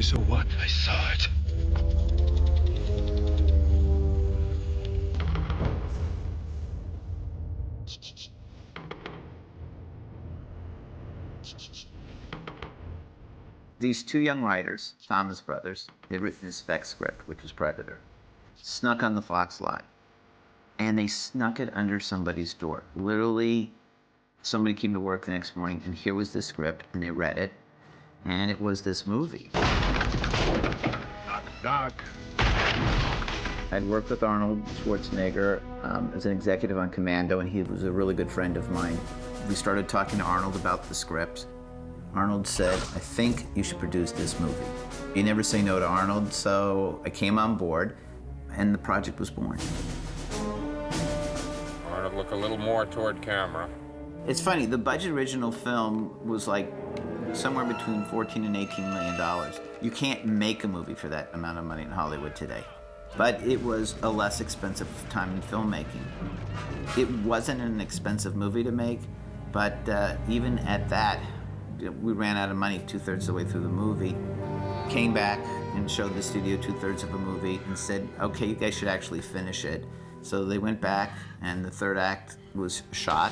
So what? I saw it. These two young writers, Thomas brothers, they'd written a spec script, which was Predator, snuck on the Fox lot, and they snuck it under somebody's door. Literally, somebody came to work the next morning, and here was the script, and they read it, and it was this movie. Knock, knock. I'd worked with Arnold Schwarzenegger as an executive on Commando, and he was a really good friend of mine. We started talking to Arnold about the script. Arnold said, I think you should produce this movie. You never say no to Arnold, so I came on board, and the project was born. Arnold, look a little more toward camera. It's funny, the budget original film was like somewhere between $14 and $18 million. You can't make a movie for that amount of money in Hollywood today. But it was a less expensive time in filmmaking. It wasn't an expensive movie to make, but even at that, we ran out of money 2/3 of the way through the movie. Came back and showed the studio 2/3 of a movie and said, okay, you guys should actually finish it. So they went back and the third act was shot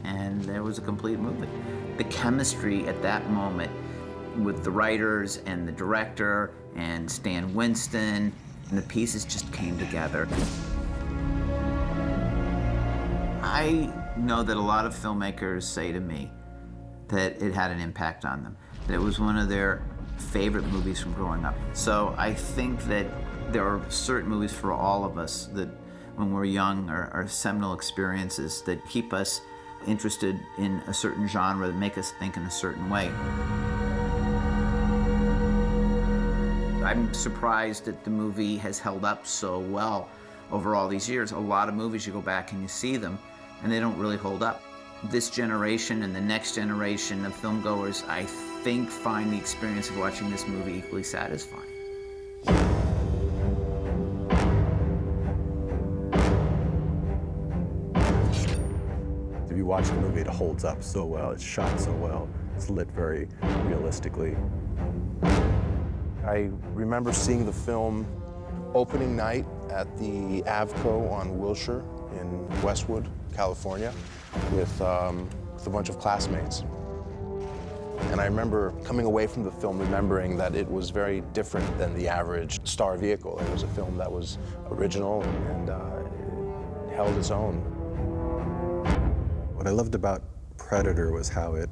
and there was a complete movie. The chemistry at that moment with the writers and the director and Stan Winston, and the pieces just came together. I know that a lot of filmmakers say to me that it had an impact on them, that it was one of their favorite movies from growing up. So I think that there are certain movies for all of us that when we're young are seminal experiences that keep us interested in a certain genre, that make us think in a certain way. I'm surprised that the movie has held up so well over all these years. A lot of movies, you go back and you see them, and they don't really hold up. This generation and the next generation of filmgoers, I think, find the experience of watching this movie equally satisfying. If you watch the movie, it holds up so well, it's shot so well, it's lit very realistically. I remember seeing the film opening night at the Avco on Wilshire in Westwood, California, with a bunch of classmates. And I remember coming away from the film remembering that it was very different than the average star vehicle. It was a film that was original and it held its own. What I loved about Predator was how it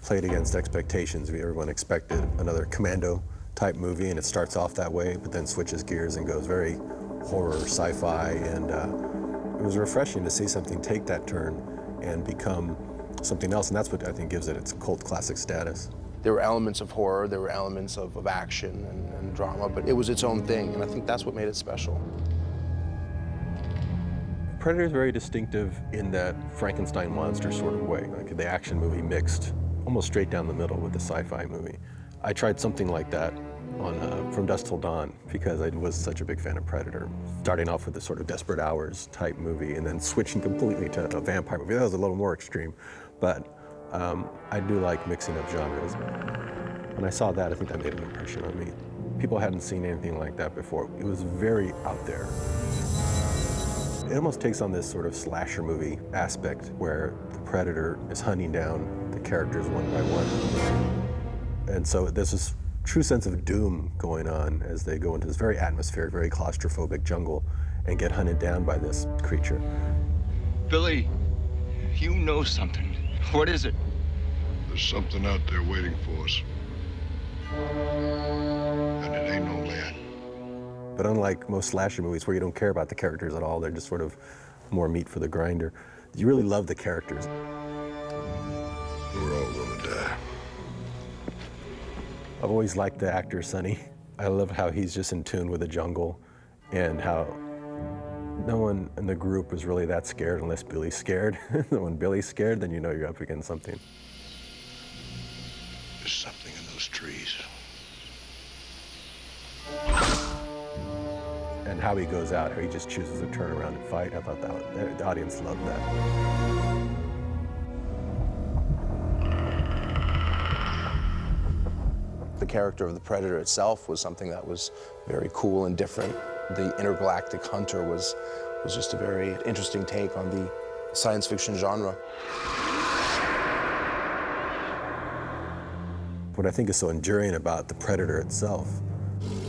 played against expectations. Everyone expected another Commando type movie, and it starts off that way, but then switches gears and goes very horror, sci-fi, and it was refreshing to see something take that turn and become something else, and that's what I think gives it its cult classic status. There were elements of horror, there were elements of action and drama, but it was its own thing, and I think that's what made it special. Predator is very distinctive in that Frankenstein monster sort of way, like the action movie mixed almost straight down the middle with the sci-fi movie. I tried something like that on From Dusk Till Dawn because I was such a big fan of Predator. Starting off with this sort of Desperate Hours type movie and then switching completely to a vampire movie. That was a little more extreme, but I do like mixing up genres. When I saw that, I think that made an impression on me. People hadn't seen anything like that before. It was very out there. It almost takes on this sort of slasher movie aspect where the Predator is hunting down the characters one by one. And so there's this true sense of doom going on as they go into this very atmospheric, very claustrophobic jungle and get hunted down by this creature. Billy, you know something. What is it? There's something out there waiting for us. And it ain't no man. But unlike most slasher movies where you don't care about the characters at all, they're just sort of more meat for the grinder, you really love the characters. We're all gonna die. I've always liked the actor Sonny. I love how he's just in tune with the jungle and how no one in the group was really that scared unless Billy's scared. When Billy's scared, then you know you're up against something. There's something in those trees. And how he goes out, how he just chooses to turn around and fight. I thought the audience loved that. The character of the Predator itself was something that was very cool and different. The intergalactic hunter was just a very interesting take on the science fiction genre. What I think is so enduring about the Predator itself,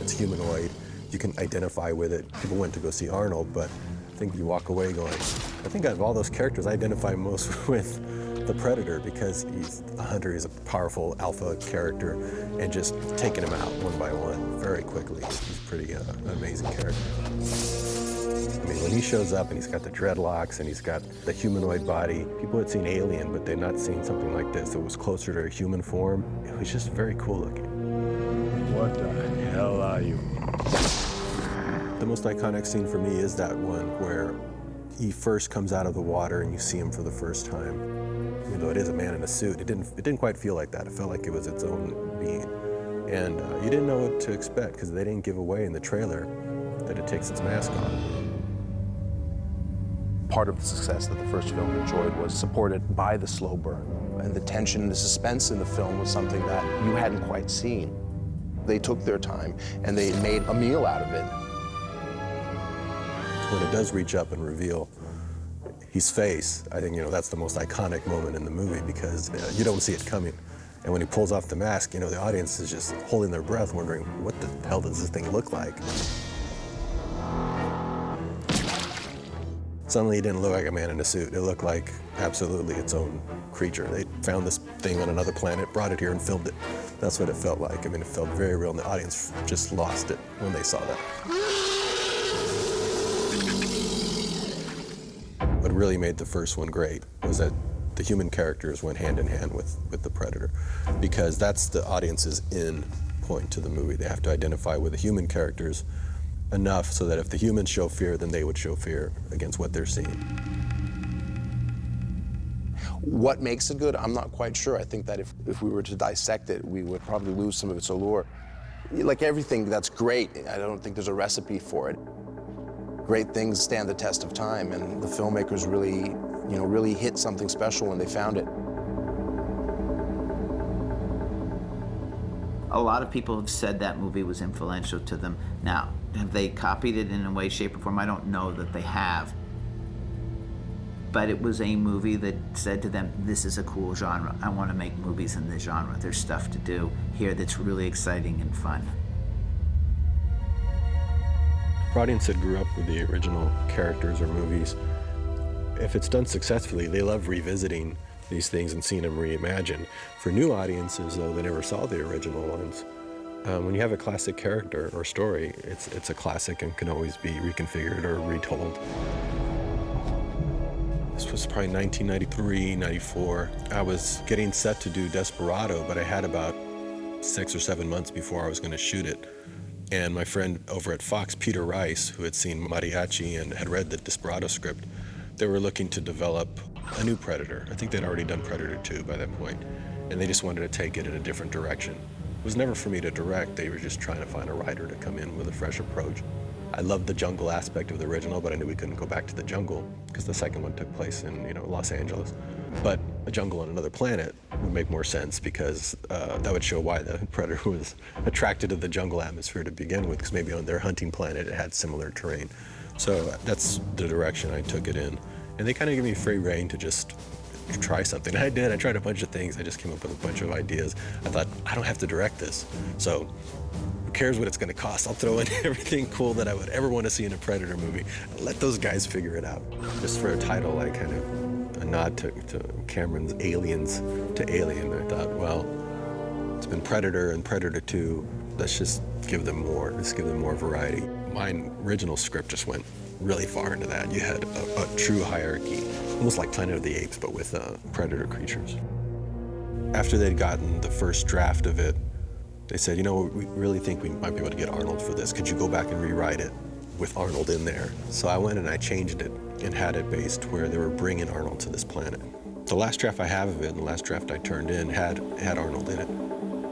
it's humanoid, you can identify with it. People went to go see Arnold, but I think you walk away going, I think out of all those characters, I identify most with the Predator because he's a hunter, he's a powerful alpha character, and just taking him out one by one very quickly. He's pretty amazing character. I mean, when he shows up and he's got the dreadlocks and he's got the humanoid body, people had seen Alien, but they'd not seen something like this. It was closer to a human form. It was just very cool looking. What the hell are you? The most iconic scene for me is that one where he first comes out of the water and you see him for the first time. Even though it is a man in a suit, it didn't quite feel like that. It felt like it was its own being. And you didn't know what to expect because they didn't give away in the trailer that it takes its mask off. Part of the success that the first film enjoyed was supported by the slow burn. And the tension and the suspense in the film was something that you hadn't quite seen. They took their time and they made a meal out of it. When it does reach up and reveal his face, I think, that's the most iconic moment in the movie because you don't see it coming. And when he pulls off the mask, the audience is just holding their breath, wondering, what the hell does this thing look like? Suddenly, it didn't look like a man in a suit. It looked like absolutely its own creature. They found this thing on another planet, brought it here, and filmed it. That's what it felt like. I mean, it felt very real, and the audience just lost it when they saw that. What really made the first one great was that the human characters went hand in hand with the Predator, because that's the audience's in point to the movie. They have to identify with the human characters enough so that if the humans show fear, then they would show fear against what they're seeing. What makes it good, I'm not quite sure. I think that if we were to dissect it, we would probably lose some of its allure. Like everything that's great, I don't think there's a recipe for it. Great things stand the test of time, and the filmmakers really hit something special when they found it. A lot of people have said that movie was influential to them. Now, have they copied it in a way, shape, or form? I don't know that they have. But it was a movie that said to them, this is a cool genre. I want to make movies in this genre. There's stuff to do here that's really exciting and fun. For audience that grew up with the original characters or movies, if it's done successfully, they love revisiting these things and seeing them reimagined. For new audiences, though, they never saw the original ones. When you have a classic character or story, it's a classic and can always be reconfigured or retold. This was probably 1993, 94. I was getting set to do Desperado, but I had about 6 or 7 months before I was going to shoot it. And my friend over at Fox, Peter Rice, who had seen Mariachi and had read the Desperado script, they were looking to develop a new Predator. I think they'd already done Predator 2 by that point, and they just wanted to take it in a different direction. It was never for me to direct. They were just trying to find a writer to come in with a fresh approach. I loved the jungle aspect of the original, but I knew we couldn't go back to the jungle because the second one took place in Los Angeles. But a jungle on another planet would make more sense because that would show why the Predator was attracted to the jungle atmosphere to begin with, because maybe on their hunting planet it had similar terrain. So that's the direction I took it in. And they kind of gave me free rein to just try something. And I did. I tried a bunch of things. I just came up with a bunch of ideas. I thought, I don't have to direct this. So who cares what it's going to cost? I'll throw in everything cool that I would ever want to see in a Predator movie. Let those guys figure it out. Just for a title, I kind of a nod to Cameron's Aliens to Alien. I thought, well, it's been Predator and Predator 2. Let's just give them more. Let's give them more variety. My original script just went really far into that. You had a true hierarchy, almost like Planet of the Apes, but with predator creatures. After they'd gotten the first draft of it, they said, we really think we might be able to get Arnold for this. Could you go back and rewrite it with Arnold in there? So I went and I changed it and had it based where they were bringing Arnold to this planet. The last draft I have of it, and the last draft I turned in, had Arnold in it.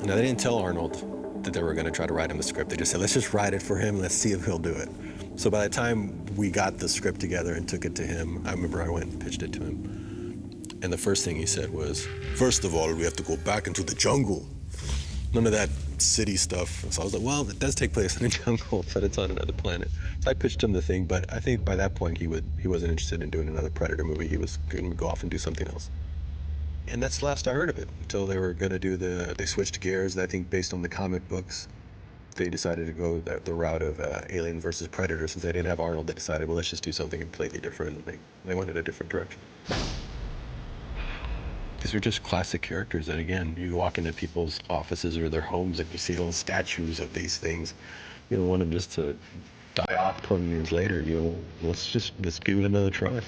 Now, they didn't tell Arnold that they were going to try to write him the script. They just said, let's just write it for him. Let's see if he'll do it. So by the time we got the script together and took it to him, I remember I went and pitched it to him. And the first thing he said was, first of all, we have to go back into the jungle. None of that city stuff. So I was like, well, it does take place in a jungle, but it's on another planet. So I pitched him the thing, but I think by that point he wasn't interested in doing another Predator movie. He was going to go off and do something else. And that's the last I heard of it until they were going to do they switched gears. I think based on the comic books, they decided to go the route of Alien versus Predator. Since they didn't have Arnold, they decided, well, let's just do something completely different. And they went in a different direction. These are just classic characters that, again, you walk into people's offices or their homes and you see little statues of these things. You don't want them just to die off 20 years later. Let's give it another try.